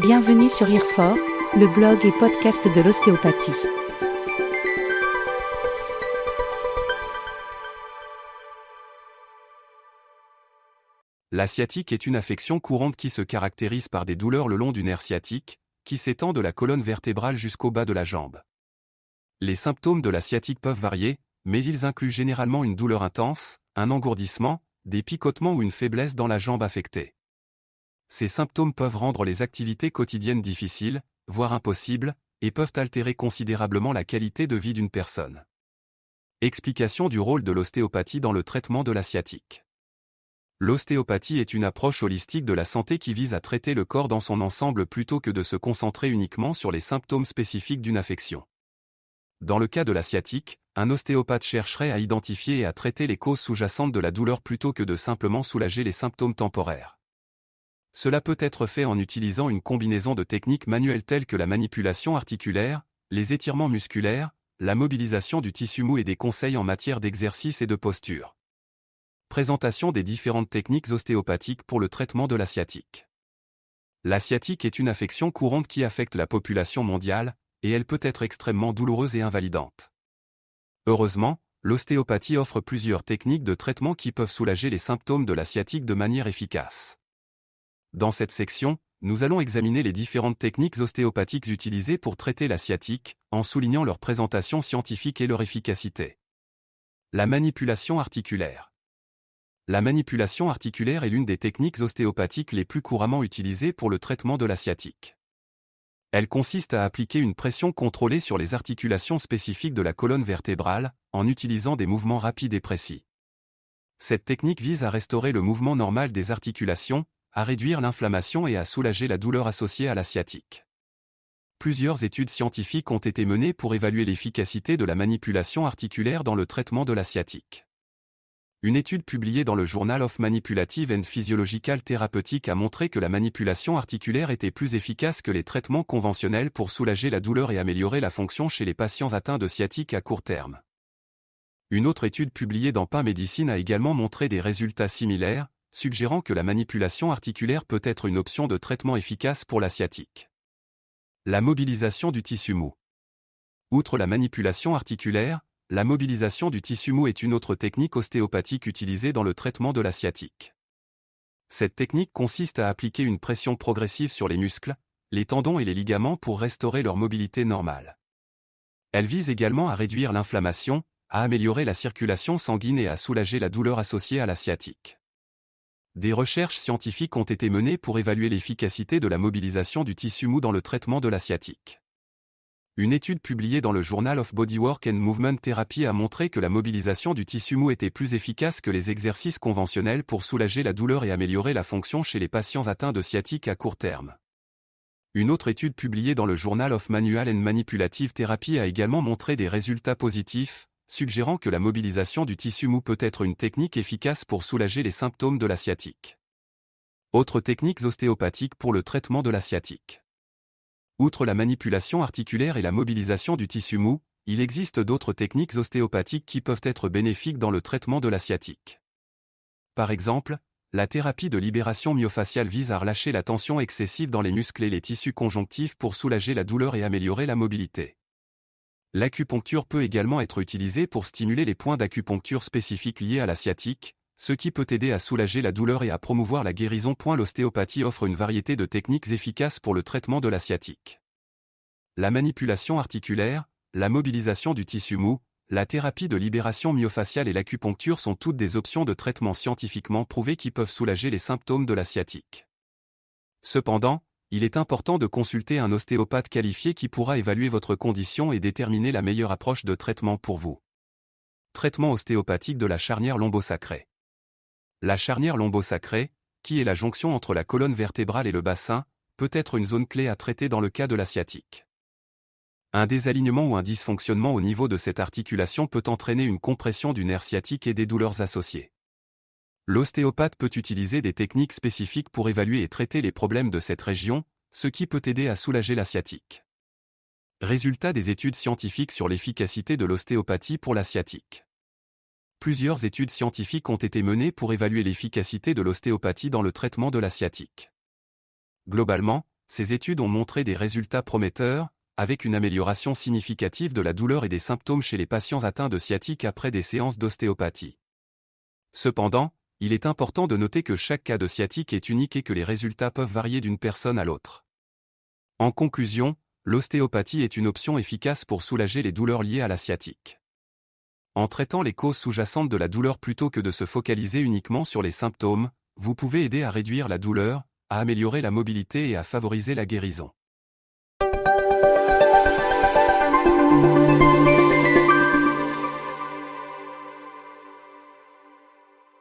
Bienvenue sur IRFOR, le blog et podcast de l'ostéopathie. La sciatique est une affection courante qui se caractérise par des douleurs le long du nerf sciatique, qui s'étend de la colonne vertébrale jusqu'au bas de la jambe. Les symptômes de la sciatique peuvent varier, mais ils incluent généralement une douleur intense, un engourdissement, des picotements ou une faiblesse dans la jambe affectée. Ces symptômes peuvent rendre les activités quotidiennes difficiles, voire impossibles, et peuvent altérer considérablement la qualité de vie d'une personne. Explication du rôle de l'ostéopathie dans le traitement de la sciatique. L'ostéopathie est une approche holistique de la santé qui vise à traiter le corps dans son ensemble plutôt que de se concentrer uniquement sur les symptômes spécifiques d'une affection. Dans le cas de la sciatique, un ostéopathe chercherait à identifier et à traiter les causes sous-jacentes de la douleur plutôt que de simplement soulager les symptômes temporaires. Cela peut être fait en utilisant une combinaison de techniques manuelles telles que la manipulation articulaire, les étirements musculaires, la mobilisation du tissu mou et des conseils en matière d'exercice et de posture. Présentation des différentes techniques ostéopathiques pour le traitement de la sciatique. La sciatique est une affection courante qui affecte la population mondiale, et elle peut être extrêmement douloureuse et invalidante. Heureusement, l'ostéopathie offre plusieurs techniques de traitement qui peuvent soulager les symptômes de la sciatique de manière efficace. Dans cette section, nous allons examiner les différentes techniques ostéopathiques utilisées pour traiter la sciatique, en soulignant leur présentation scientifique et leur efficacité. La manipulation articulaire. La manipulation articulaire est l'une des techniques ostéopathiques les plus couramment utilisées pour le traitement de la sciatique. Elle consiste à appliquer une pression contrôlée sur les articulations spécifiques de la colonne vertébrale, en utilisant des mouvements rapides et précis. Cette technique vise à restaurer le mouvement normal des articulations, à réduire l'inflammation et à soulager la douleur associée à la sciatique. Plusieurs études scientifiques ont été menées pour évaluer l'efficacité de la manipulation articulaire dans le traitement de la sciatique. Une étude publiée dans le Journal of Manipulative and Physiological Therapeutic a montré que la manipulation articulaire était plus efficace que les traitements conventionnels pour soulager la douleur et améliorer la fonction chez les patients atteints de sciatique à court terme. Une autre étude publiée dans Pain Medicine a également montré des résultats similaires, suggérant que la manipulation articulaire peut être une option de traitement efficace pour la sciatique. La mobilisation du tissu mou. Outre la manipulation articulaire, la mobilisation du tissu mou est une autre technique ostéopathique utilisée dans le traitement de la sciatique. Cette technique consiste à appliquer une pression progressive sur les muscles, les tendons et les ligaments pour restaurer leur mobilité normale. Elle vise également à réduire l'inflammation, à améliorer la circulation sanguine et à soulager la douleur associée à la sciatique. Des recherches scientifiques ont été menées pour évaluer l'efficacité de la mobilisation du tissu mou dans le traitement de la sciatique. Une étude publiée dans le Journal of Bodywork and Movement Therapy a montré que la mobilisation du tissu mou était plus efficace que les exercices conventionnels pour soulager la douleur et améliorer la fonction chez les patients atteints de sciatique à court terme. Une autre étude publiée dans le Journal of Manual and Manipulative Therapy a également montré des résultats positifs, suggérant que la mobilisation du tissu mou peut être une technique efficace pour soulager les symptômes de la sciatique. Autres techniques ostéopathiques pour le traitement de la sciatique. Outre la manipulation articulaire et la mobilisation du tissu mou, il existe d'autres techniques ostéopathiques qui peuvent être bénéfiques dans le traitement de la sciatique. Par exemple, la thérapie de libération myofaciale vise à relâcher la tension excessive dans les muscles et les tissus conjonctifs pour soulager la douleur et améliorer la mobilité. L'acupuncture peut également être utilisée pour stimuler les points d'acupuncture spécifiques liés à la sciatique, ce qui peut aider à soulager la douleur et à promouvoir la guérison. L'ostéopathie offre une variété de techniques efficaces pour le traitement de la sciatique. La manipulation articulaire, la mobilisation du tissu mou, la thérapie de libération myofaciale et l'acupuncture sont toutes des options de traitement scientifiquement prouvées qui peuvent soulager les symptômes de la sciatique. Cependant, il est important de consulter un ostéopathe qualifié qui pourra évaluer votre condition et déterminer la meilleure approche de traitement pour vous. Traitement ostéopathique de la charnière lombosacrée. La charnière lombosacrée, qui est la jonction entre la colonne vertébrale et le bassin, peut être une zone clé à traiter dans le cas de la sciatique. Un désalignement ou un dysfonctionnement au niveau de cette articulation peut entraîner une compression du nerf sciatique et des douleurs associées. L'ostéopathe peut utiliser des techniques spécifiques pour évaluer et traiter les problèmes de cette région, ce qui peut aider à soulager la sciatique. Résultats des études scientifiques sur l'efficacité de l'ostéopathie pour la sciatique. Plusieurs études scientifiques ont été menées pour évaluer l'efficacité de l'ostéopathie dans le traitement de la sciatique. Globalement, ces études ont montré des résultats prometteurs, avec une amélioration significative de la douleur et des symptômes chez les patients atteints de sciatique après des séances d'ostéopathie. Cependant, il est important de noter que chaque cas de sciatique est unique et que les résultats peuvent varier d'une personne à l'autre. En conclusion, l'ostéopathie est une option efficace pour soulager les douleurs liées à la sciatique. En traitant les causes sous-jacentes de la douleur plutôt que de se focaliser uniquement sur les symptômes, vous pouvez aider à réduire la douleur, à améliorer la mobilité et à favoriser la guérison.